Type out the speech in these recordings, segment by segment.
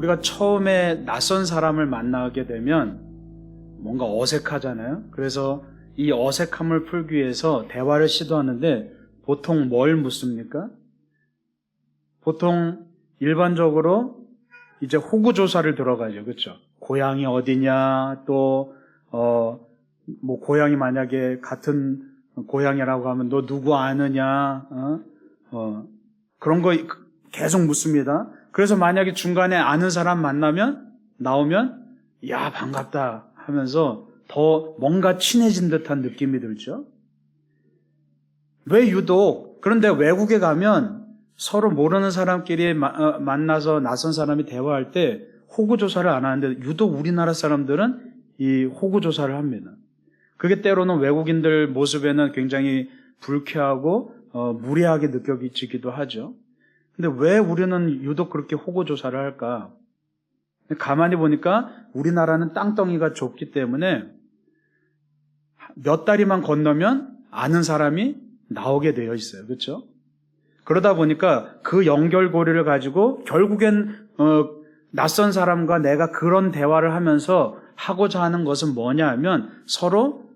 우리가 처음에 낯선 사람을 만나게 되면 뭔가 어색하잖아요. 그래서 이 어색함을 풀기 위해서 대화를 시도하는데 보통 뭘 묻습니까? 보통 일반적으로 이제 호구 조사를 들어가죠. 그렇죠? 고향이 어디냐, 또 뭐 고향이 만약에 같은 고향이라고 하면 너 누구 아느냐, 그런 거 계속 묻습니다. 그래서 만약에 중간에 아는 사람 나오면 야 반갑다 하면서 더 뭔가 친해진 듯한 느낌이 들죠. 왜 유독 그런데 외국에 가면 서로 모르는 사람끼리 만나서 낯선 사람이 대화할 때 호구조사를 안 하는데 유독 우리나라 사람들은 이 호구조사를 합니다. 그게 때로는 외국인들 모습에는 굉장히 불쾌하고 무례하게 느껴지기도 하죠. 근데 왜 우리는 유독 그렇게 호구조사를 할까? 가만히 보니까 우리나라는 땅덩이가 좁기 때문에 몇 다리만 건너면 아는 사람이 나오게 되어 있어요. 그렇죠? 그러다 보니까 그 연결고리를 가지고 결국엔 낯선 사람과 내가 그런 대화를 하면서 하고자 하는 것은 뭐냐 하면 서로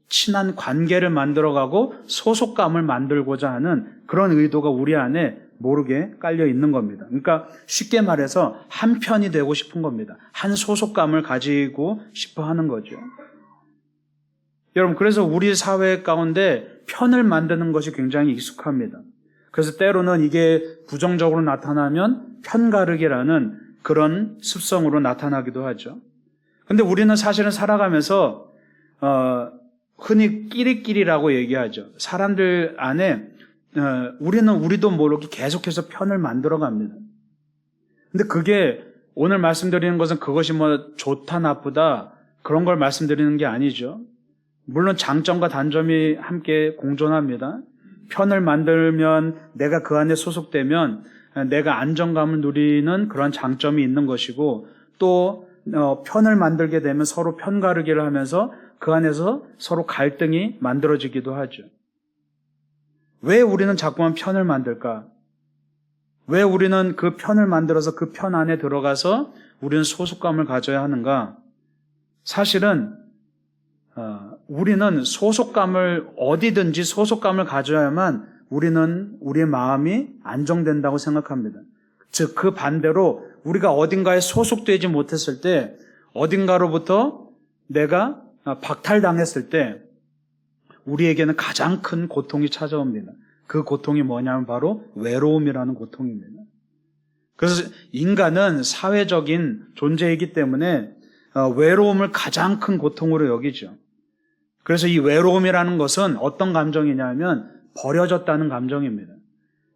친한 관계를 만들어가고 소속감을 만들고자 하는 그런 의도가 우리 안에 모르게 깔려 있는 겁니다. 그러니까 쉽게 말해서 한 편이 되고 싶은 겁니다. 한 소속감을 가지고 싶어 하는 거죠. 여러분, 그래서 우리 사회 가운데 편을 만드는 것이 굉장히 익숙합니다. 그래서 때로는 이게 부정적으로 나타나면 편가르기라는 그런 습성으로 나타나기도 하죠. 근데 우리는 사실은 살아가면서 흔히 끼리끼리라고 얘기하죠. 사람들 안에 우리도 모르게 계속해서 편을 만들어 갑니다. 근데 그게 오늘 말씀드리는 것은 그것이 뭐 좋다 나쁘다 그런 걸 말씀드리는 게 아니죠. 물론 장점과 단점이 함께 공존합니다. 편을 만들면 내가 그 안에 소속되면 내가 안정감을 누리는 그런 장점이 있는 것이고 또 편을 만들게 되면 서로 편가르기를 하면서 그 안에서 서로 갈등이 만들어지기도 하죠. 왜 우리는 자꾸만 편을 만들까? 왜 우리는 그 편을 만들어서 그 편 안에 들어가서 우리는 소속감을 가져야 하는가? 사실은 우리는 어디든지 소속감을 가져야만 우리는 우리의 마음이 안정된다고 생각합니다. 즉, 그 반대로 우리가 어딘가에 소속되지 못했을 때 어딘가로부터 내가 박탈당했을 때 우리에게는 가장 큰 고통이 찾아옵니다. 그 고통이 뭐냐면 바로 외로움이라는 고통입니다. 그래서 인간은 사회적인 존재이기 때문에 외로움을 가장 큰 고통으로 여기죠. 그래서 이 외로움이라는 것은 어떤 감정이냐면 버려졌다는 감정입니다.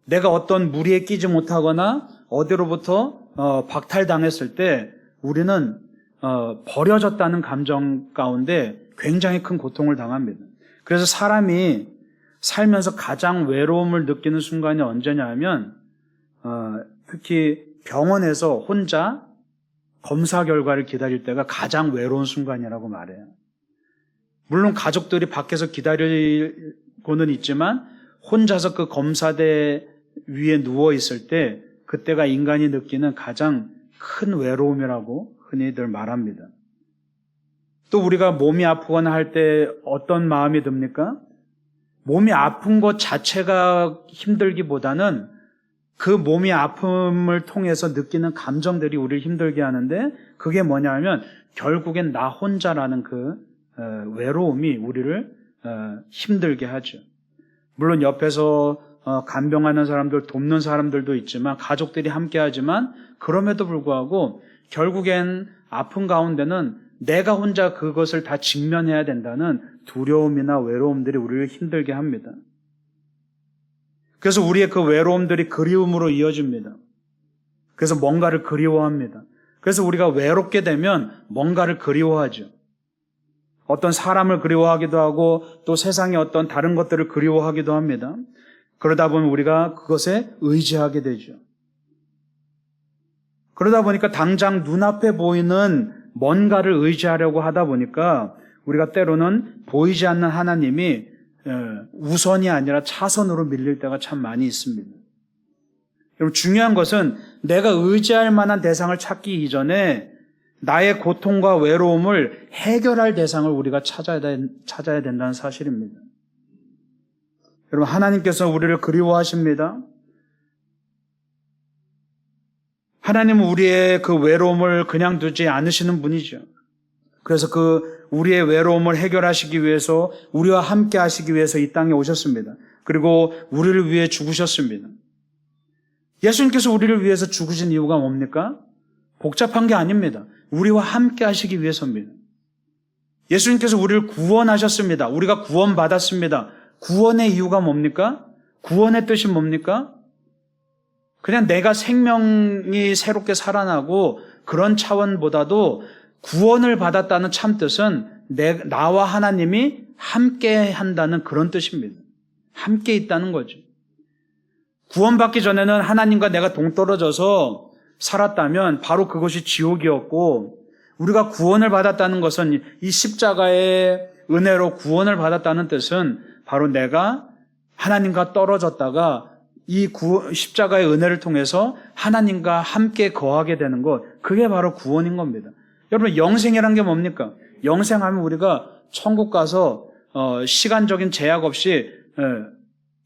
내가 어떤 무리에 끼지 못하거나 어디로부터 박탈당했을 때 우리는 버려졌다는 감정 가운데 굉장히 큰 고통을 당합니다. 그래서 사람이 살면서 가장 외로움을 느끼는 순간이 언제냐 하면 특히 병원에서 혼자 검사 결과를 기다릴 때가 가장 외로운 순간이라고 말해요. 물론 가족들이 밖에서 기다리고는 있지만 혼자서 그 검사대 위에 누워 있을 때 그때가 인간이 느끼는 가장 큰 외로움이라고 흔히들 말합니다. 또 우리가 몸이 아프거나 할 때 어떤 마음이 듭니까? 몸이 아픈 것 자체가 힘들기보다는 그 몸이 아픔을 통해서 느끼는 감정들이 우리를 힘들게 하는데 그게 뭐냐면 결국엔 나 혼자라는 그 외로움이 우리를 힘들게 하죠. 물론 옆에서 간병하는 사람들, 돕는 사람들도 있지만 가족들이 함께 하지만 그럼에도 불구하고 결국엔 아픈 가운데는 내가 혼자 그것을 다 직면해야 된다는 두려움이나 외로움들이 우리를 힘들게 합니다. 그래서 우리의 그 외로움들이 그리움으로 이어집니다. 그래서 뭔가를 그리워합니다. 그래서 우리가 외롭게 되면 뭔가를 그리워하죠. 어떤 사람을 그리워하기도 하고 또 세상의 어떤 다른 것들을 그리워하기도 합니다. 그러다 보면 우리가 그것에 의지하게 되죠. 그러다 보니까 당장 눈앞에 보이는 뭔가를 의지하려고 하다 보니까 우리가 때로는 보이지 않는 하나님이 우선이 아니라 차선으로 밀릴 때가 참 많이 있습니다. 여러분, 중요한 것은 내가 의지할 만한 대상을 찾기 이전에 나의 고통과 외로움을 해결할 대상을 우리가 찾아야 된다는 사실입니다. 여러분, 하나님께서 우리를 그리워하십니다. 하나님은 우리의 그 외로움을 그냥 두지 않으시는 분이죠. 그래서 그 우리의 외로움을 해결하시기 위해서, 우리와 함께 하시기 위해서 이 땅에 오셨습니다. 그리고 우리를 위해 죽으셨습니다. 예수님께서 우리를 위해서 죽으신 이유가 뭡니까? 복잡한 게 아닙니다. 우리와 함께 하시기 위해서입니다. 예수님께서 우리를 구원하셨습니다. 우리가 구원받았습니다. 구원의 이유가 뭡니까? 구원의 뜻이 뭡니까? 그냥 내가 생명이 새롭게 살아나고 그런 차원보다도 구원을 받았다는 참뜻은 나와 하나님이 함께 한다는 그런 뜻입니다. 함께 있다는 거죠. 구원받기 전에는 하나님과 내가 동떨어져서 살았다면 바로 그것이 지옥이었고, 우리가 구원을 받았다는 것은, 이 십자가의 은혜로 구원을 받았다는 뜻은 바로 내가 하나님과 떨어졌다가 이 십자가의 은혜를 통해서 하나님과 함께 거하게 되는 것, 그게 바로 구원인 겁니다. 여러분, 영생이란 게 뭡니까? 영생하면 우리가 천국 가서 시간적인 제약 없이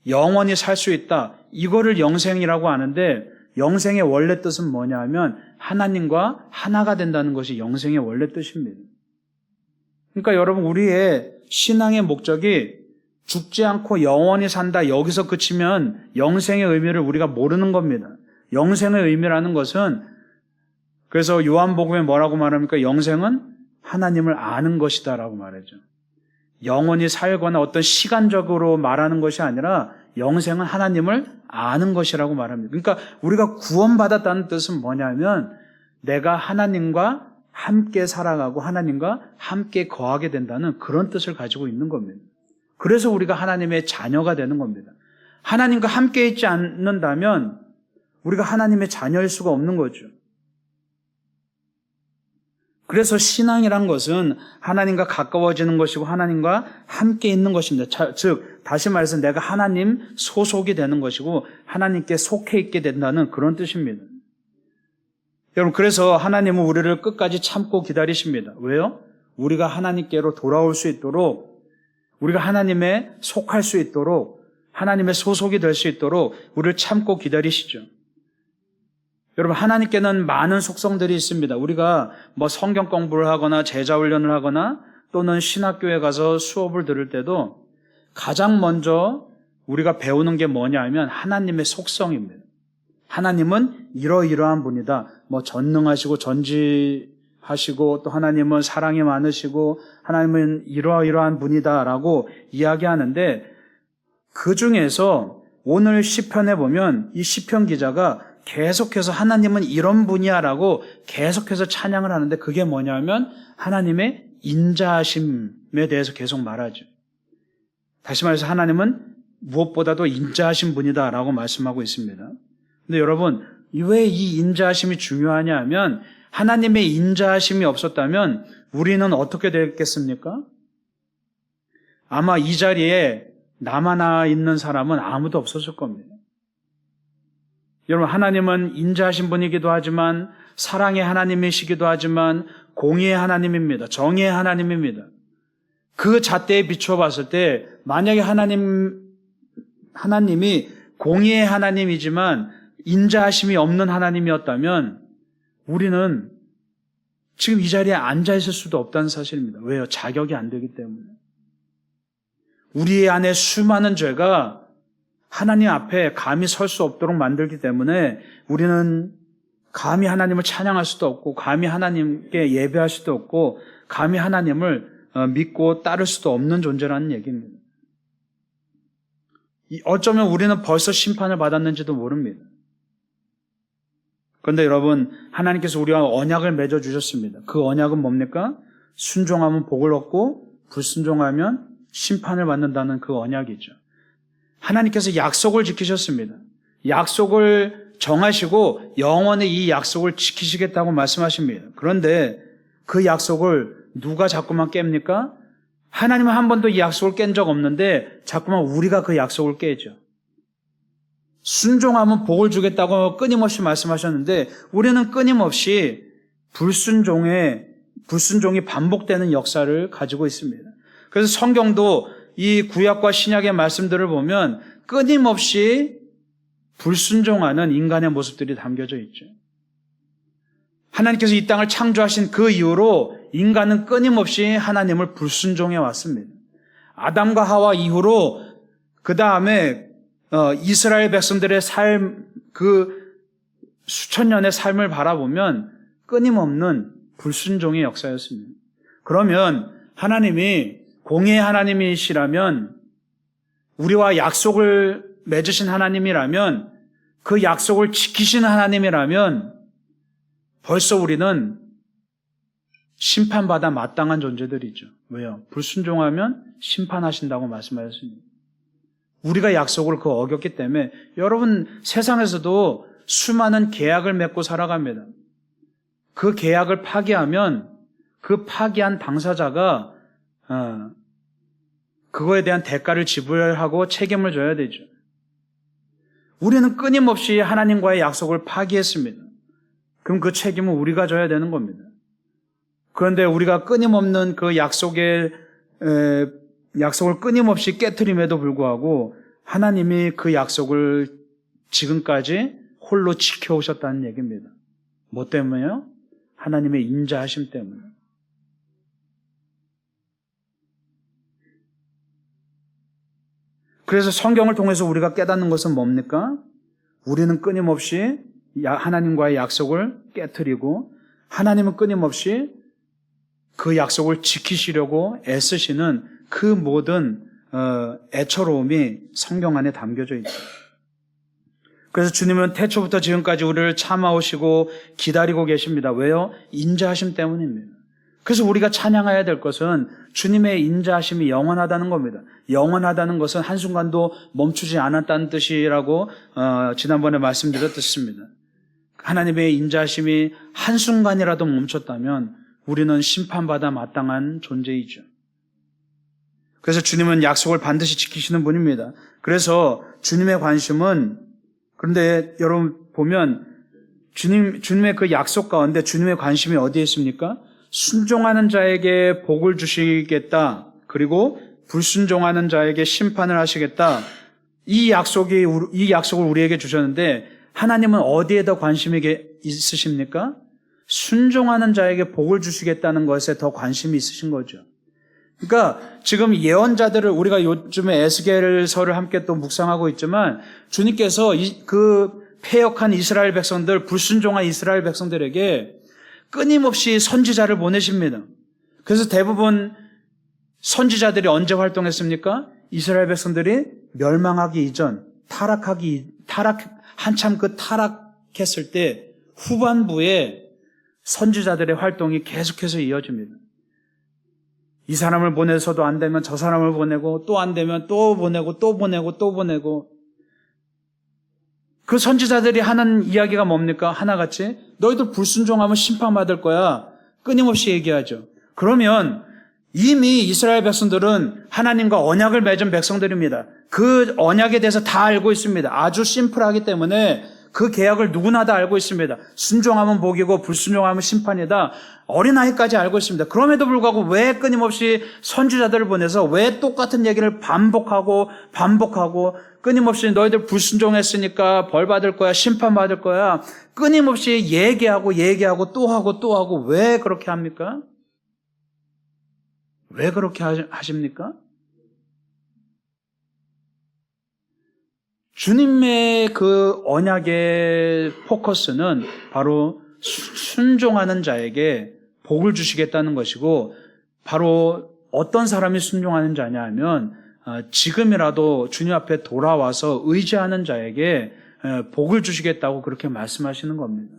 영원히 살 수 있다. 이거를 영생이라고 하는데, 영생의 원래 뜻은 뭐냐 하면 하나님과 하나가 된다는 것이 영생의 원래 뜻입니다. 그러니까 여러분, 우리의 신앙의 목적이 죽지 않고 영원히 산다, 여기서 그치면 영생의 의미를 우리가 모르는 겁니다. 영생의 의미라는 것은, 그래서 요한복음에 뭐라고 말합니까? 영생은 하나님을 아는 것이다 라고 말하죠. 영원히 살거나 어떤 시간적으로 말하는 것이 아니라 영생은 하나님을 아는 것이라고 말합니다. 그러니까 우리가 구원받았다는 뜻은 뭐냐면 내가 하나님과 함께 살아가고 하나님과 함께 거하게 된다는 그런 뜻을 가지고 있는 겁니다. 그래서 우리가 하나님의 자녀가 되는 겁니다. 하나님과 함께 있지 않는다면 우리가 하나님의 자녀일 수가 없는 거죠. 그래서 신앙이란 것은 하나님과 가까워지는 것이고 하나님과 함께 있는 것입니다. 즉 다시 말해서 내가 하나님 소속이 되는 것이고 하나님께 속해 있게 된다는 그런 뜻입니다. 여러분, 그래서 하나님은 우리를 끝까지 참고 기다리십니다. 왜요? 우리가 하나님께로 돌아올 수 있도록, 우리가 하나님에 속할 수 있도록, 하나님의 소속이 될 수 있도록 우리를 참고 기다리시죠. 여러분, 하나님께는 많은 속성들이 있습니다. 우리가 뭐 성경 공부를 하거나 제자 훈련을 하거나 또는 신학교에 가서 수업을 들을 때도 가장 먼저 우리가 배우는 게 뭐냐 하면 하나님의 속성입니다. 하나님은 이러이러한 분이다. 뭐 전능하시고 전지하시고 또 하나님은 사랑이 많으시고 하나님은 이러이러한 분이다라고 이야기하는데, 그 중에서 오늘 시편에 보면 이 시편 기자가 계속해서 하나님은 이런 분이야 라고 계속해서 찬양을 하는데, 그게 뭐냐면 하나님의 인자하심에 대해서 계속 말하죠. 다시 말해서 하나님은 무엇보다도 인자하신 분이다 라고 말씀하고 있습니다. 근데 여러분, 왜 이 인자하심이 중요하냐 하면 하나님의 인자하심이 없었다면 우리는 어떻게 됐겠습니까? 아마 이 자리에 나만 있는 사람은 아무도 없었을 겁니다. 여러분, 하나님은 인자하신 분이기도 하지만 사랑의 하나님이시기도 하지만 공의의 하나님입니다. 정의의 하나님입니다. 그 잣대에 비추어 봤을 때 만약에 하나님이 공의의 하나님이지만 인자하심이 없는 하나님이었다면 우리는 지금 이 자리에 앉아 있을 수도 없다는 사실입니다. 왜요? 자격이 안 되기 때문에. 우리 안에 수많은 죄가 하나님 앞에 감히 설 수 없도록 만들기 때문에 우리는 감히 하나님을 찬양할 수도 없고 감히 하나님께 예배할 수도 없고 감히 하나님을 믿고 따를 수도 없는 존재라는 얘기입니다. 어쩌면 우리는 벌써 심판을 받았는지도 모릅니다. 그런데 여러분, 하나님께서 우리와 언약을 맺어주셨습니다. 그 언약은 뭡니까? 순종하면 복을 얻고 불순종하면 심판을 받는다는 그 언약이죠. 하나님께서 약속을 지키셨습니다. 약속을 정하시고 영원히 이 약속을 지키시겠다고 말씀하십니다. 그런데 그 약속을 누가 자꾸만 깹니까? 하나님은 한 번도 이 약속을 깬 적 없는데 자꾸만 우리가 그 약속을 깨죠. 순종하면 복을 주겠다고 끊임없이 말씀하셨는데 우리는 끊임없이 불순종이 반복되는 역사를 가지고 있습니다. 그래서 성경도 이 구약과 신약의 말씀들을 보면 끊임없이 불순종하는 인간의 모습들이 담겨져 있죠. 하나님께서 이 땅을 창조하신 그 이후로 인간은 끊임없이 하나님을 불순종해 왔습니다. 아담과 하와 이후로 그 다음에 이스라엘 백성들의 삶, 그 수천 년의 삶을 바라보면 끊임없는 불순종의 역사였습니다. 그러면 하나님이 공의의 하나님이시라면, 우리와 약속을 맺으신 하나님이라면, 그 약속을 지키신 하나님이라면 벌써 우리는 심판받아 마땅한 존재들이죠. 왜요? 불순종하면 심판하신다고 말씀하셨습니다. 우리가 약속을 어겼기 때문에 여러분 세상에서도 수많은 계약을 맺고 살아갑니다. 그 계약을 파기하면 그 파기한 당사자가 그거에 대한 대가를 지불하고 책임을 져야 되죠. 우리는 끊임없이 하나님과의 약속을 파기했습니다. 그럼 그 책임은 우리가 져야 되는 겁니다. 그런데 우리가 끊임없는 그 약속을 끊임없이 깨트림에도 불구하고 하나님이 그 약속을 지금까지 홀로 지켜오셨다는 얘기입니다. 뭐 때문에요? 하나님의 인자하심 때문에. 그래서 성경을 통해서 우리가 깨닫는 것은 뭡니까? 우리는 끊임없이 하나님과의 약속을 깨트리고 하나님은 끊임없이 그 약속을 지키시려고 애쓰시는 그 모든 애처로움이 성경 안에 담겨져 있죠. 그래서 주님은 태초부터 지금까지 우리를 참아오시고 기다리고 계십니다. 왜요? 인자하심 때문입니다. 그래서 우리가 찬양해야 될 것은 주님의 인자하심이 영원하다는 겁니다. 영원하다는 것은 한순간도 멈추지 않았다는 뜻이라고 지난번에 말씀드렸습니다. 하나님의 인자하심이 한순간이라도 멈췄다면 우리는 심판받아 마땅한 존재이죠. 그래서 주님은 약속을 반드시 지키시는 분입니다. 그래서 주님의 관심은, 그런데 여러분 보면 주님의 그 약속 가운데 주님의 관심이 어디에 있습니까? 순종하는 자에게 복을 주시겠다. 그리고 불순종하는 자에게 심판을 하시겠다. 이 약속을 우리에게 주셨는데 하나님은 어디에 더 관심이 있으십니까? 순종하는 자에게 복을 주시겠다는 것에 더 관심이 있으신 거죠. 그러니까 지금 예언자들을 우리가 요즘에 에스겔서를 함께 또 묵상하고 있지만 주님께서 그 패역한 이스라엘 백성들, 불순종한 이스라엘 백성들에게 끊임없이 선지자를 보내십니다. 그래서 대부분 선지자들이 언제 활동했습니까? 이스라엘 백성들이 멸망하기 이전, 한참 그 타락했을 때 후반부에 선지자들의 활동이 계속해서 이어집니다. 이 사람을 보내서도 안 되면 저 사람을 보내고 또 안 되면 또 보내고 또 보내고 또 보내고 그 선지자들이 하는 이야기가 뭡니까? 하나같이 너희들 불순종하면 심판받을 거야. 끊임없이 얘기하죠. 그러면 이미 이스라엘 백성들은 하나님과 언약을 맺은 백성들입니다. 그 언약에 대해서 다 알고 있습니다. 아주 심플하기 때문에 그 계약을 누구나 다 알고 있습니다. 순종하면 복이고 불순종하면 심판이다. 어린아이까지 알고 있습니다. 그럼에도 불구하고 왜 끊임없이 선지자들을 보내서 왜 똑같은 얘기를 반복하고 끊임없이 너희들 불순종했으니까 벌 받을 거야, 심판 받을 거야. 끊임없이 얘기하고 또 하고 왜 그렇게 합니까? 왜 그렇게 하십니까? 주님의 그 언약의 포커스는 바로 순종하는 자에게 복을 주시겠다는 것이고, 바로 어떤 사람이 순종하는 자냐 하면 지금이라도 주님 앞에 돌아와서 의지하는 자에게 복을 주시겠다고 그렇게 말씀하시는 겁니다.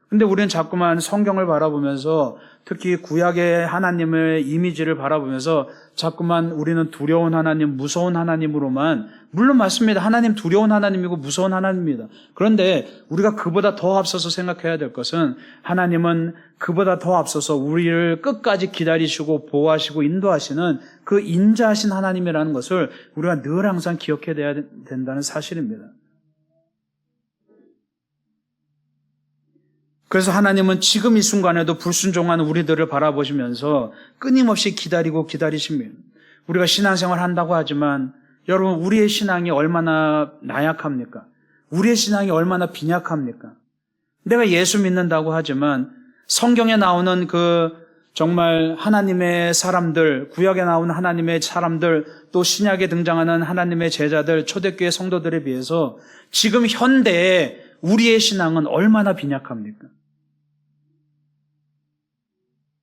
근데 우리는 자꾸만 성경을 바라보면서, 특히 구약의 하나님의 이미지를 바라보면서 자꾸만 우리는 두려운 하나님, 무서운 하나님으로만, 물론 맞습니다. 하나님 두려운 하나님이고 무서운 하나님입니다. 그런데 우리가 그보다 더 앞서서 생각해야 될 것은, 하나님은 그보다 더 앞서서 우리를 끝까지 기다리시고 보호하시고 인도하시는 그 인자하신 하나님이라는 것을 우리가 늘 항상 기억해야 된다는 사실입니다. 그래서 하나님은 지금 이 순간에도 불순종한 우리들을 바라보시면서 끊임없이 기다리고 계십니다. 우리가 신앙생활 한다고 하지만 여러분, 우리의 신앙이 얼마나 나약합니까? 우리의 신앙이 얼마나 빈약합니까? 내가 예수 믿는다고 하지만 성경에 나오는 정말 하나님의 사람들, 구약에 나오는 하나님의 사람들, 또 신약에 등장하는 하나님의 제자들, 초대교회 성도들에 비해서 지금 현대에 우리의 신앙은 얼마나 빈약합니까?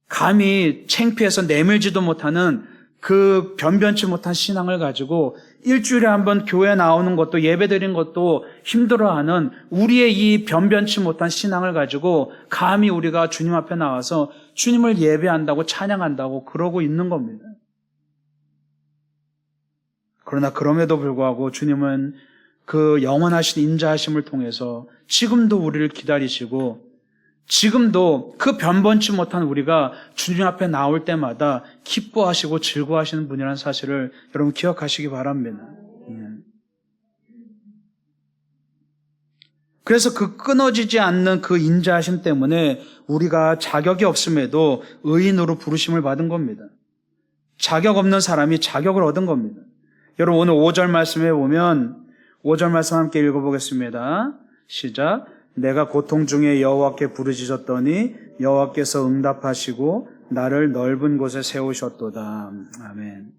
감히 창피해서 내밀지도 못하는 그 변변치 못한 신앙을 가지고 일주일에 한 번 교회 나오는 것도 예배드린 것도 힘들어하는 우리의 이 변변치 못한 신앙을 가지고 감히 우리가 주님 앞에 나와서 주님을 예배한다고 찬양한다고 그러고 있는 겁니다. 그러나 그럼에도 불구하고 주님은 그 영원하신 인자하심을 통해서 지금도 우리를 기다리시고 지금도 그 변변치 못한 우리가 주님 앞에 나올 때마다 기뻐하시고 즐거워하시는 분이라는 사실을 여러분 기억하시기 바랍니다. 그래서 그 끊어지지 않는 그 인자하심 때문에 우리가 자격이 없음에도 의인으로 부르심을 받은 겁니다. 자격 없는 사람이 자격을 얻은 겁니다. 여러분 오늘 5절 말씀에 보면 5절 말씀 함께 읽어보겠습니다. 시작. 내가 고통 중에 여호와께 부르짖었더니 여호와께서 응답하시고 나를 넓은 곳에 세우셨도다. 아멘.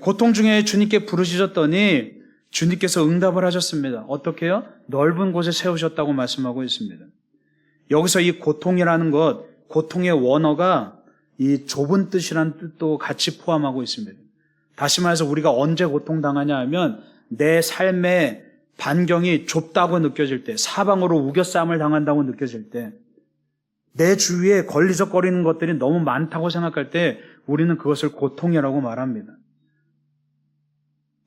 고통 중에 주님께 부르짖었더니 주님께서 응답을 하셨습니다. 어떻게요? 넓은 곳에 세우셨다고 말씀하고 있습니다. 여기서 이 고통이라는 것, 고통의 원어가 이 좁은 뜻이라는 뜻도 같이 포함하고 있습니다. 다시 말해서 우리가 언제 고통당하냐 하면 내 삶의 반경이 좁다고 느껴질 때, 사방으로 우겨싸움을 당한다고 느껴질 때, 내 주위에 걸리적거리는 것들이 너무 많다고 생각할 때 우리는 그것을 고통이라고 말합니다.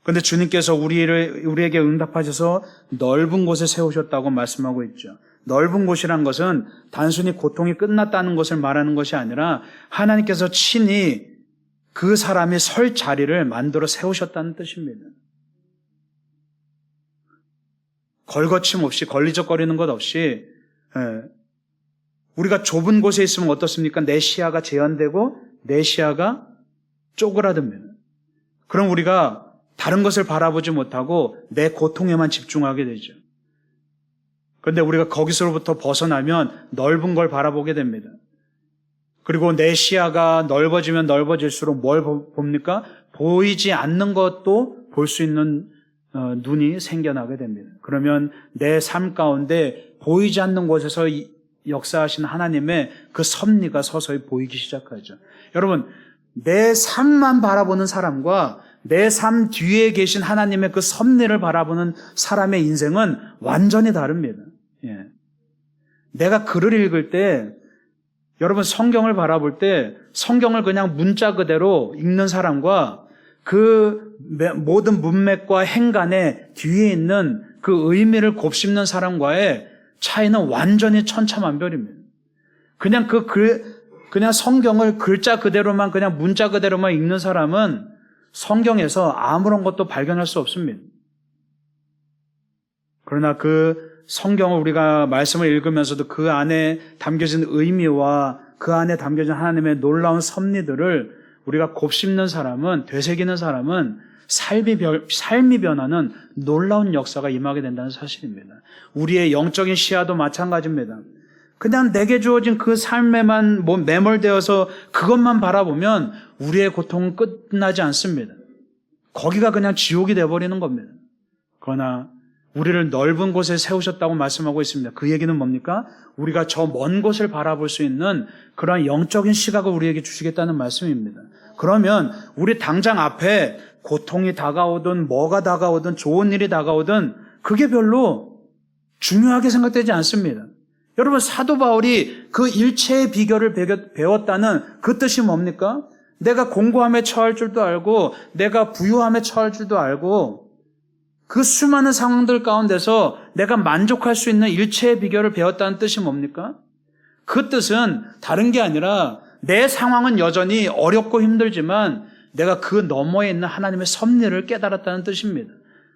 그런데 주님께서 우리에게 응답하셔서 넓은 곳에 세우셨다고 말씀하고 있죠. 넓은 곳이란 것은 단순히 고통이 끝났다는 것을 말하는 것이 아니라 하나님께서 친히 그 사람이 설 자리를 만들어 세우셨다는 뜻입니다. 걸거침 없이, 걸리적거리는 것 없이, 우리가 좁은 곳에 있으면 어떻습니까? 내 시야가 제한되고 내 시야가 쪼그라듭니다. 그럼 우리가 다른 것을 바라보지 못하고 내 고통에만 집중하게 되죠. 그런데 우리가 거기서부터 벗어나면 넓은 걸 바라보게 됩니다. 그리고 내 시야가 넓어지면 넓어질수록 뭘 봅니까? 보이지 않는 것도 볼 수 있는 눈이 생겨나게 됩니다. 그러면 내 삶 가운데 보이지 않는 곳에서 역사하신 하나님의 그 섭리가 서서히 보이기 시작하죠. 여러분, 내 삶만 바라보는 사람과 내 삶 뒤에 계신 하나님의 그 섭리를 바라보는 사람의 인생은 완전히 다릅니다. 내가 글을 읽을 때, 여러분 성경을 바라볼 때 성경을 그냥 문자 그대로 읽는 사람과 그 모든 문맥과 행간에 뒤에 있는 그 의미를 곱씹는 사람과의 차이는 완전히 천차만별입니다. 그냥 성경을 글자 그대로만, 그냥 문자 그대로만 읽는 사람은 성경에서 아무런 것도 발견할 수 없습니다. 그러나 그 성경을 우리가 말씀을 읽으면서도 그 안에 담겨진 의미와 그 안에 담겨진 하나님의 놀라운 섭리들을 우리가 곱씹는 사람은, 되새기는 사람은 삶이 변하는 놀라운 역사가 임하게 된다는 사실입니다. 우리의 영적인 시야도 마찬가지입니다. 그냥 내게 주어진 그 삶에만 매몰되어서 그것만 바라보면 우리의 고통은 끝나지 않습니다. 거기가 그냥 지옥이 되어버리는 겁니다. 그러나 우리를 넓은 곳에 세우셨다고 말씀하고 있습니다. 그 얘기는 뭡니까? 우리가 저 먼 곳을 바라볼 수 있는 그러한 영적인 시각을 우리에게 주시겠다는 말씀입니다. 그러면 우리 당장 앞에 고통이 다가오든 뭐가 다가오든 좋은 일이 다가오든 그게 별로 중요하게 생각되지 않습니다. 여러분, 사도 바울이 그 일체의 비결을 배웠다는 그 뜻이 뭡니까? 내가 공고함에 처할 줄도 알고 내가 부유함에 처할 줄도 알고 그 수많은 상황들 가운데서 내가 만족할 수 있는 일체의 비결을 배웠다는 뜻이 뭡니까? 그 뜻은 다른 게 아니라 내 상황은 여전히 어렵고 힘들지만 내가 그 너머에 있는 하나님의 섭리를 깨달았다는 뜻입니다.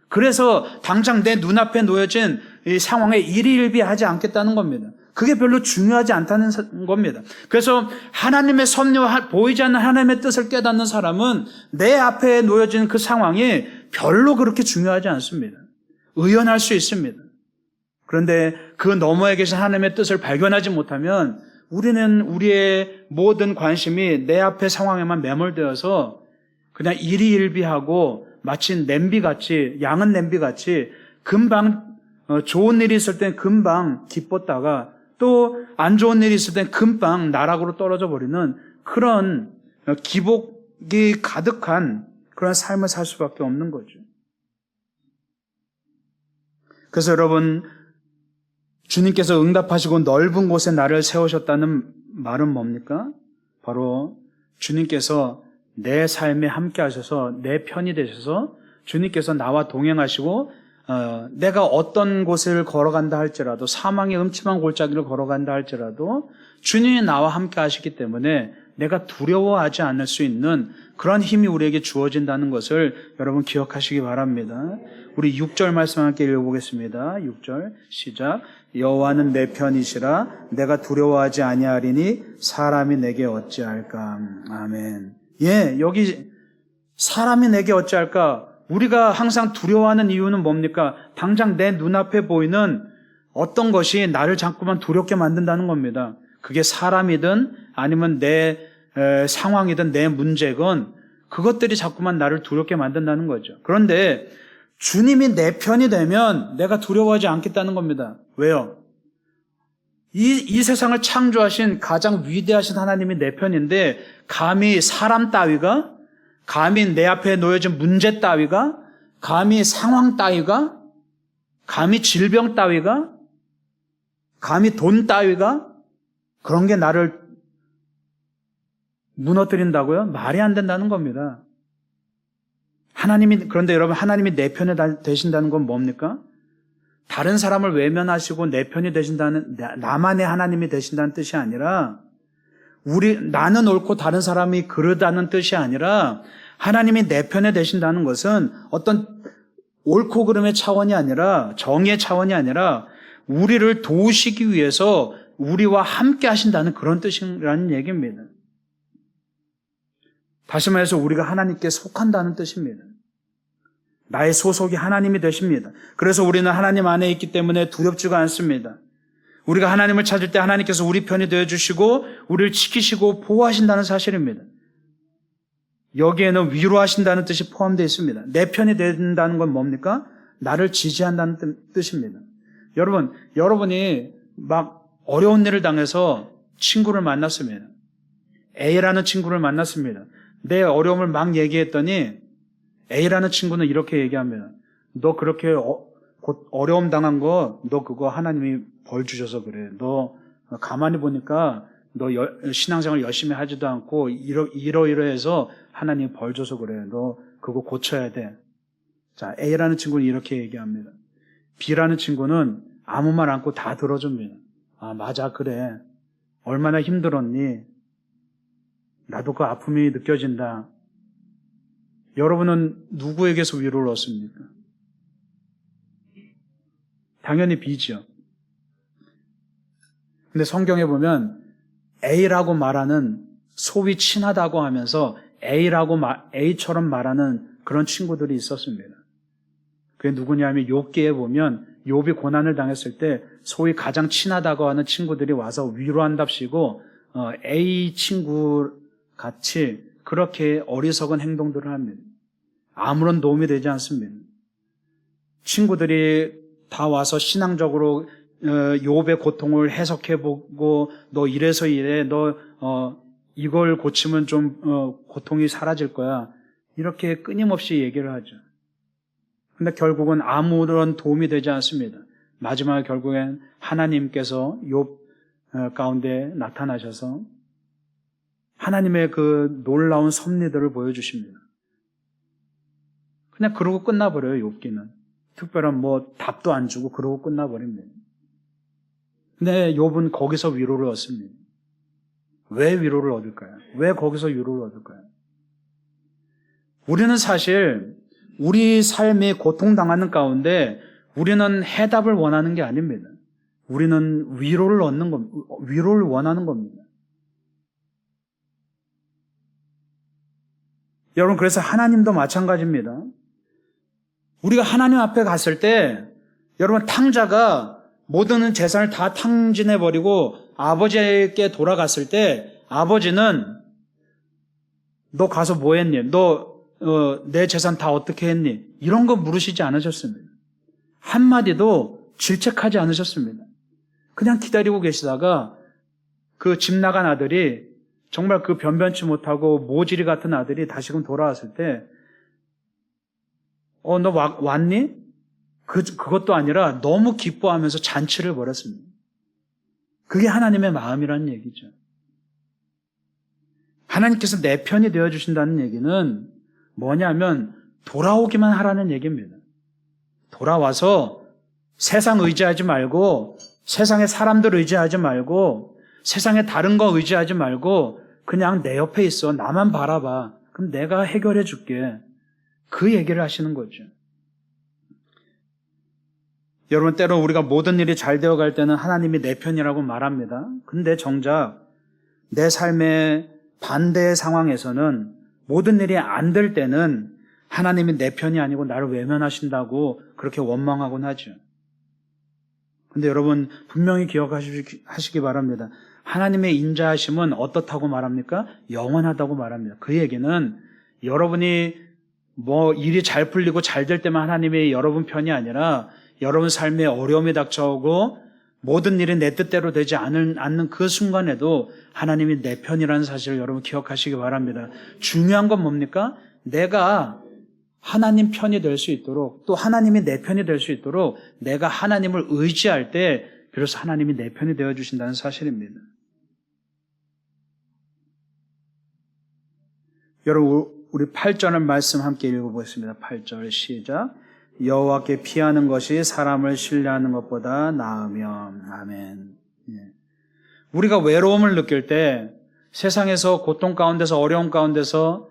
그래서 당장 내 눈앞에 놓여진 이 상황에 일희일비하지 않겠다는 겁니다. 그게 별로 중요하지 않다는 겁니다. 그래서 하나님의 섭리와 보이지 않는 하나님의 뜻을 깨닫는 사람은 내 앞에 놓여진 그 상황이 별로 그렇게 중요하지 않습니다. 의연할 수 있습니다. 그런데 그 너머에 계신 하나님의 뜻을 발견하지 못하면 우리는 우리의 모든 관심이 내 앞의 상황에만 매몰되어서 그냥 일희일비하고 마치 냄비같이, 양은 냄비같이 금방 좋은 일이 있을 땐 금방 기뻤다가 또 안 좋은 일이 있을 땐 금방 나락으로 떨어져 버리는 그런 기복이 가득한 그런 삶을 살 수밖에 없는 거죠. 그래서 여러분, 주님께서 응답하시고 넓은 곳에 나를 세우셨다는 말은 뭡니까? 바로 주님께서 내 삶에 함께 하셔서 내 편이 되셔서 주님께서 나와 동행하시고 내가 어떤 곳을 걸어간다 할지라도 사망의 음침한 골짜기를 걸어간다 할지라도 주님이 나와 함께 하시기 때문에 내가 두려워하지 않을 수 있는 그런 힘이 우리에게 주어진다는 것을 여러분 기억하시기 바랍니다. 우리 6절 말씀 함께 읽어보겠습니다. 6절 시작. 여호와는 내 편이시라 내가 두려워하지 아니하리니 사람이 내게 어찌할까. 아멘. 예, 여기 사람이 내게 어찌할까. 우리가 항상 두려워하는 이유는 뭡니까? 당장 내 눈앞에 보이는 어떤 것이 나를 자꾸만 두렵게 만든다는 겁니다. 그게 사람이든 아니면 내 상황이든 내 문제건 그것들이 자꾸만 나를 두렵게 만든다는 거죠. 그런데 주님이 내 편이 되면 내가 두려워하지 않겠다는 겁니다. 왜요? 이 세상을 창조하신 가장 위대하신 하나님이 내 편인데 감히 사람 따위가, 감히 내 앞에 놓여진 문제 따위가, 감히 상황 따위가, 감히 질병 따위가, 감히 돈 따위가 그런 게 나를 무너뜨린다고요? 말이 안 된다는 겁니다. 그런데 여러분, 하나님이 내 편에 되신다는 건 뭡니까? 다른 사람을 외면하시고 내 편이 되신다는, 나만의 하나님이 되신다는 뜻이 아니라, 나는 옳고 다른 사람이 그르다는 뜻이 아니라, 하나님이 내 편에 되신다는 것은 어떤 옳고 그름의 차원이 아니라, 정의의 차원이 아니라, 우리를 도우시기 위해서 우리와 함께 하신다는 그런 뜻이라는 얘기입니다. 다시 말해서 우리가 하나님께 속한다는 뜻입니다. 나의 소속이 하나님이 되십니다. 그래서 우리는 하나님 안에 있기 때문에 두렵지가 않습니다. 우리가 하나님을 찾을 때 하나님께서 우리 편이 되어주시고 우리를 지키시고 보호하신다는 사실입니다. 여기에는 위로하신다는 뜻이 포함되어 있습니다. 내 편이 된다는 건 뭡니까? 나를 지지한다는 뜻입니다. 여러분이 막 어려운 일을 당해서 친구를 만났습니다. A라는 친구를 만났습니다. 내 어려움을 막 얘기했더니 A라는 친구는 이렇게 얘기합니다. 너 그렇게 어려움 당한 거, 너 그거 하나님이 벌 주셔서 그래. 너 가만히 보니까 너 신앙생활 열심히 하지도 않고 이러이러해서 하나님이 벌 줘서 그래. 너 그거 고쳐야 돼. 자, A라는 친구는 이렇게 얘기합니다. B라는 친구는 아무 말 않고 다 들어줍니다. 아, 맞아, 그래. 얼마나 힘들었니? 나도 그 아픔이 느껴진다. 여러분은 누구에게서 위로를 얻습니까? 당연히 B죠. 근데 성경에 보면 A라고 말하는 소위 친하다고 하면서 A처럼 말하는 그런 친구들이 있었습니다. 그게 누구냐면 욥기에 보면 욥이 고난을 당했을 때 소위 가장 친하다고 하는 친구들이 와서 위로한답시고 A 친구 같이 그렇게 어리석은 행동들을 합니다. 아무런 도움이 되지 않습니다. 친구들이 다 와서 신앙적으로 욥의 고통을 해석해보고 너 이래서 이래, 너 이걸 고치면 좀 고통이 사라질 거야. 이렇게 끊임없이 얘기를 하죠. 근데 결국은 아무런 도움이 되지 않습니다. 마지막에 결국엔 하나님께서 욥 가운데 나타나셔서 하나님의 그 놀라운 섭리들을 보여주십니다. 그냥 그러고 끝나버려요, 욥기는. 특별한 답도 안 주고 그러고 끝나버립니다. 근데 욥은 거기서 위로를 얻습니다. 왜 위로를 얻을까요? 왜 거기서 위로를 얻을까요? 우리는 사실 우리 삶이 고통당하는 가운데 우리는 해답을 원하는 게 아닙니다. 우리는 위로를 얻는 겁니다. 위로를 원하는 겁니다. 여러분, 그래서 하나님도 마찬가지입니다. 우리가 하나님 앞에 갔을 때 여러분, 탕자가 모든 재산을 다 탕진해버리고 아버지에게 돌아갔을 때 아버지는 너 가서 뭐 했니? 너 내 재산 다 어떻게 했니? 이런 거 물으시지 않으셨습니다. 한마디도 질책하지 않으셨습니다. 그냥 기다리고 계시다가 그 집 나간 아들이 정말 그 변변치 못하고 모지리 같은 아들이 다시금 돌아왔을 때 너 왔니? 그것도 아니라 너무 기뻐하면서 잔치를 벌였습니다. 그게 하나님의 마음이라는 얘기죠. 하나님께서 내 편이 되어주신다는 얘기는 뭐냐면 돌아오기만 하라는 얘기입니다. 돌아와서 세상 의지하지 말고 세상의 사람들 의지하지 말고 세상에 다른 거 의지하지 말고 그냥 내 옆에 있어. 나만 바라봐. 그럼 내가 해결해 줄게. 그 얘기를 하시는 거죠. 여러분, 때로 우리가 모든 일이 잘 되어갈 때는 하나님이 내 편이라고 말합니다. 근데 정작 내 삶의 반대의 상황에서는 모든 일이 안 될 때는 하나님이 내 편이 아니고 나를 외면하신다고 그렇게 원망하곤 하죠. 근데 여러분, 분명히 기억하시기 바랍니다. 하나님의 인자하심은 어떻다고 말합니까? 영원하다고 말합니다. 그 얘기는 여러분이 일이 잘 풀리고 잘 될 때만 하나님이 여러분 편이 아니라 여러분 삶에 어려움이 닥쳐오고 모든 일이 내 뜻대로 되지 않는 그 순간에도 하나님이 내 편이라는 사실을 여러분 기억하시기 바랍니다. 중요한 건 뭡니까? 내가 하나님 편이 될 수 있도록 또 하나님이 내 편이 될 수 있도록 내가 하나님을 의지할 때 비로소 하나님이 내 편이 되어주신다는 사실입니다. 여러분, 우리 8절의 말씀 함께 읽어보겠습니다. 8절 시작. 여호와께 피하는 것이 사람을 신뢰하는 것보다 나으며. 아멘. 우리가 외로움을 느낄 때 세상에서 고통 가운데서 어려움 가운데서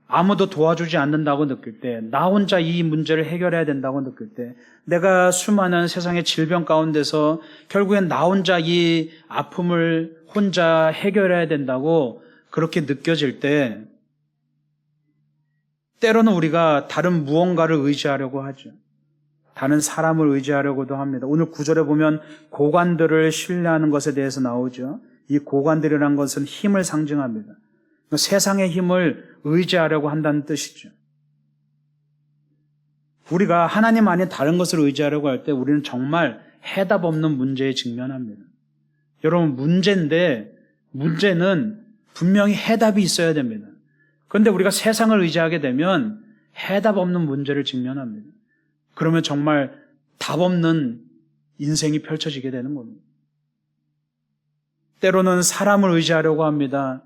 아무도 도와주지 않는다고 느낄 때, 나 혼자 이 문제를 해결해야 된다고 느낄 때, 내가 수많은 세상의 질병 가운데서 결국엔 나 혼자 이 아픔을 혼자 해결해야 된다고 그렇게 느껴질 때, 때로는 우리가 다른 무언가를 의지하려고 하죠. 다른 사람을 의지하려고도 합니다. 오늘 9절에 보면 고관들을 신뢰하는 것에 대해서 나오죠. 이 고관들이라는 것은 힘을 상징합니다. 세상의 힘을 의지하려고 한다는 뜻이죠. 우리가 하나님 아닌 다른 것을 의지하려고 할 때 우리는 정말 해답 없는 문제에 직면합니다. 여러분, 문제는 분명히 해답이 있어야 됩니다. 그런데 우리가 세상을 의지하게 되면 해답 없는 문제를 직면합니다. 그러면 정말 답 없는 인생이 펼쳐지게 되는 겁니다. 때로는 사람을 의지하려고 합니다.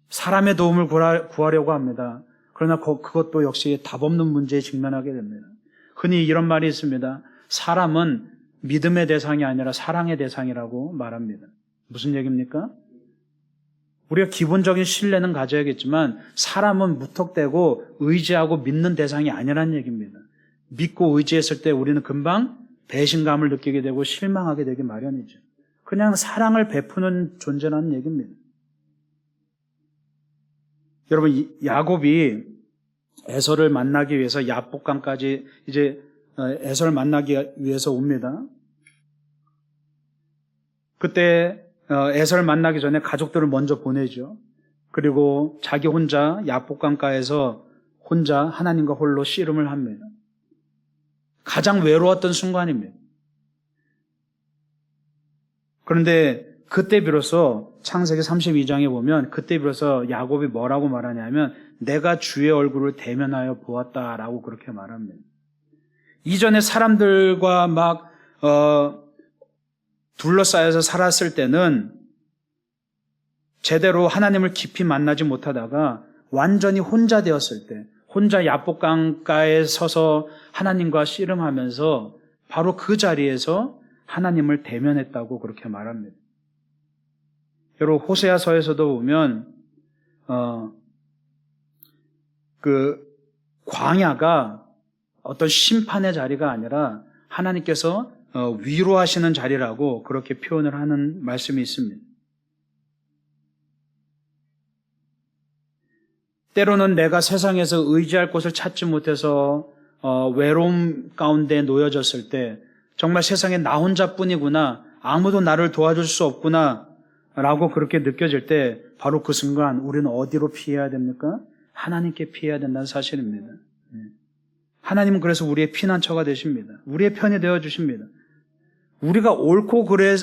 사람의 도움을 구하려고 합니다. 그러나 그것도 역시 답 없는 문제에 직면하게 됩니다. 흔히 이런 말이 있습니다. 사람은 믿음의 대상이 아니라 사랑의 대상이라고 말합니다. 무슨 얘기입니까? 우리가 기본적인 신뢰는 가져야겠지만 사람은 무턱대고 의지하고 믿는 대상이 아니라는 얘기입니다. 믿고 의지했을 때 우리는 금방 배신감을 느끼게 되고 실망하게 되기 마련이죠. 그냥 사랑을 베푸는 존재라는 얘기입니다. 여러분, 야곱이 에서를 만나기 위해서 야복강까지 이제 에서를 만나기 위해서 옵니다. 그때 에서를 만나기 전에 가족들을 먼저 보내죠. 그리고 자기 혼자 야복강가에서 혼자 하나님과 홀로 씨름을 합니다. 가장 외로웠던 순간입니다. 그런데 그때 비로소 창세기 32장에 보면 그때 비로소 야곱이 뭐라고 말하냐면 내가 주의 얼굴을 대면하여 보았다라고 그렇게 말합니다. 이전에 사람들과 막 둘러싸여서 살았을 때는 제대로 하나님을 깊이 만나지 못하다가 완전히 혼자 되었을 때 혼자 야복강가에 서서 하나님과 씨름하면서 바로 그 자리에서 하나님을 대면했다고 그렇게 말합니다. 여러분, 호세아서에서도 보면 그 광야가 어떤 심판의 자리가 아니라 하나님께서 위로하시는 자리라고 그렇게 표현을 하는 말씀이 있습니다. 때로는 내가 세상에서 의지할 곳을 찾지 못해서 외로움 가운데 놓여졌을 때 정말 세상에 나 혼자뿐이구나, 아무도 나를 도와줄 수 없구나 라고 그렇게 느껴질 때 바로 그 순간 우리는 어디로 피해야 됩니까? 하나님께 피해야 된다는 사실입니다. 하나님은 그래서 우리의 피난처가 되십니다. 우리의 편이 되어주십니다. 우리가 옳고 그래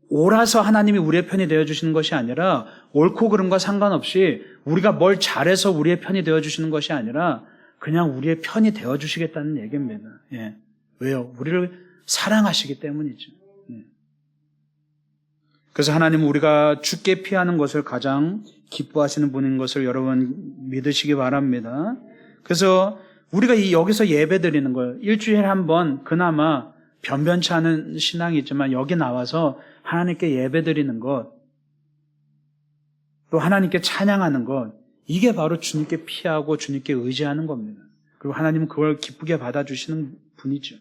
옳아서 하나님이 우리의 편이 되어주시는 것이 아니라, 옳고 그름과 상관없이 우리가 뭘 잘해서 우리의 편이 되어주시는 것이 아니라 그냥 우리의 편이 되어주시겠다는 얘기입니다. 예. 왜요? 우리를 사랑하시기 때문이죠. 예. 그래서 하나님은 우리가 죽게 피하는 것을 가장 기뻐하시는 분인 것을 여러분 믿으시기 바랍니다. 그래서 우리가 여기서 예배 드리는 걸 일주일에 한 번 그나마 변변치 않은 신앙이 있지만 여기 나와서 하나님께 예배 드리는 것, 또 하나님께 찬양하는 것, 이게 바로 주님께 피하고 주님께 의지하는 겁니다. 그리고 하나님은 그걸 기쁘게 받아주시는 분이죠.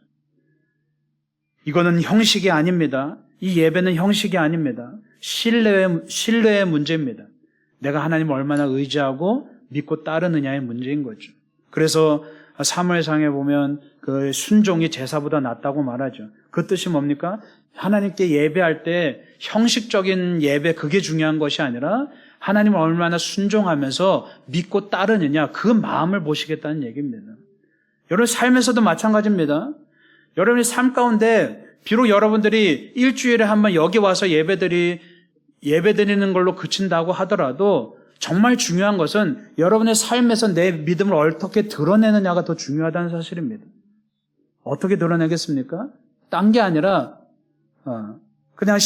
이거는 형식이 아닙니다. 이 예배는 형식이 아닙니다. 신뢰의 문제입니다. 내가 하나님을 얼마나 의지하고 믿고 따르느냐의 문제인 거죠. 그래서 사무엘상에 보면 그 순종이 제사보다 낫다고 말하죠. 그 뜻이 뭡니까? 하나님께 예배할 때 형식적인 예배, 그게 중요한 것이 아니라 하나님을 얼마나 순종하면서 믿고 따르느냐, 그 마음을 보시겠다는 얘기입니다. 여러분 삶에서도 마찬가지입니다. 여러분의 삶 가운데 비록 여러분들이 일주일에 한 번 여기 와서 예배 드리는 걸로 그친다고 하더라도 정말 중요한 것은 여러분의 삶에서 내 믿음을 어떻게 드러내느냐가 더 중요하다는 사실입니다. 어떻게 드러내겠습니까? 딴 게 아니라 그냥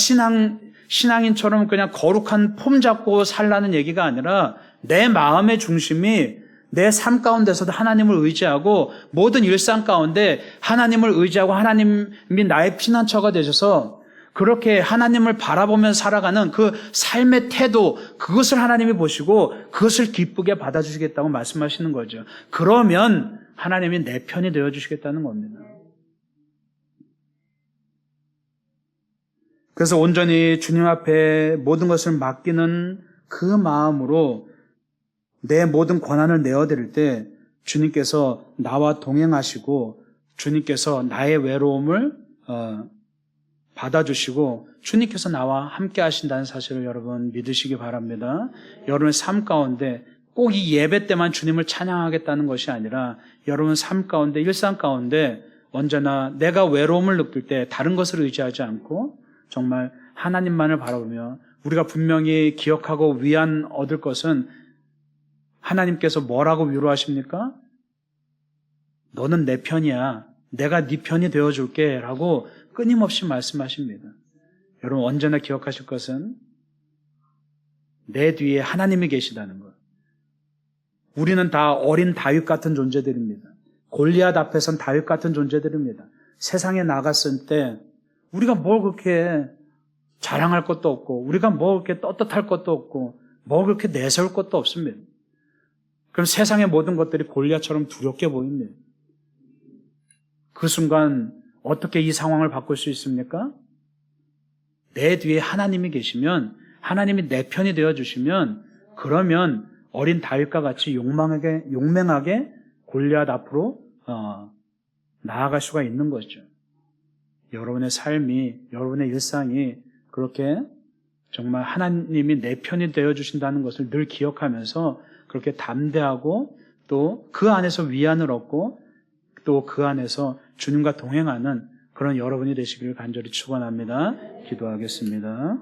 신앙인처럼 그냥 거룩한 폼 잡고 살라는 얘기가 아니라 내 마음의 중심이 내 삶 가운데서도 하나님을 의지하고 모든 일상 가운데 하나님을 의지하고 하나님이 나의 피난처가 되셔서 그렇게 하나님을 바라보면서 살아가는 그 삶의 태도, 그것을 하나님이 보시고 그것을 기쁘게 받아주시겠다고 말씀하시는 거죠. 그러면 하나님이 내 편이 되어주시겠다는 겁니다. 그래서 온전히 주님 앞에 모든 것을 맡기는 그 마음으로 내 모든 권한을 내어드릴 때 주님께서 나와 동행하시고 주님께서 나의 외로움을 받아주시고 주님께서 나와 함께 하신다는 사실을 여러분 믿으시기 바랍니다. 여러분의 삶 가운데 꼭 이 예배 때만 주님을 찬양하겠다는 것이 아니라 여러분 삶 가운데, 일상 가운데 언제나 내가 외로움을 느낄 때 다른 것을 의지하지 않고 정말 하나님만을 바라보며, 우리가 분명히 기억하고 위안 얻을 것은 하나님께서 뭐라고 위로하십니까? 너는 내 편이야. 내가 네 편이 되어줄게 라고 끊임없이 말씀하십니다. 여러분 언제나 기억하실 것은 내 뒤에 하나님이 계시다는 것. 우리는 다 어린 다윗 같은 존재들입니다. 골리앗 앞에선 다윗 같은 존재들입니다. 세상에 나갔을 때 우리가 뭘 그렇게 자랑할 것도 없고, 우리가 뭐 그렇게 떳떳할 것도 없고, 뭐 그렇게 내세울 것도 없습니다. 그럼 세상의 모든 것들이 골리앗처럼 두렵게 보입니다. 그 순간 어떻게 이 상황을 바꿀 수 있습니까? 내 뒤에 하나님이 계시면, 하나님이 내 편이 되어주시면, 그러면 어린 다윗과 같이 용맹하게 골리앗 앞으로 나아갈 수가 있는 거죠. 여러분의 삶이, 여러분의 일상이 그렇게 정말 하나님이 내 편이 되어주신다는 것을 늘 기억하면서 그렇게 담대하고 또 그 안에서 위안을 얻고 또 그 안에서 주님과 동행하는 그런 여러분이 되시기를 간절히 축원합니다. 기도하겠습니다.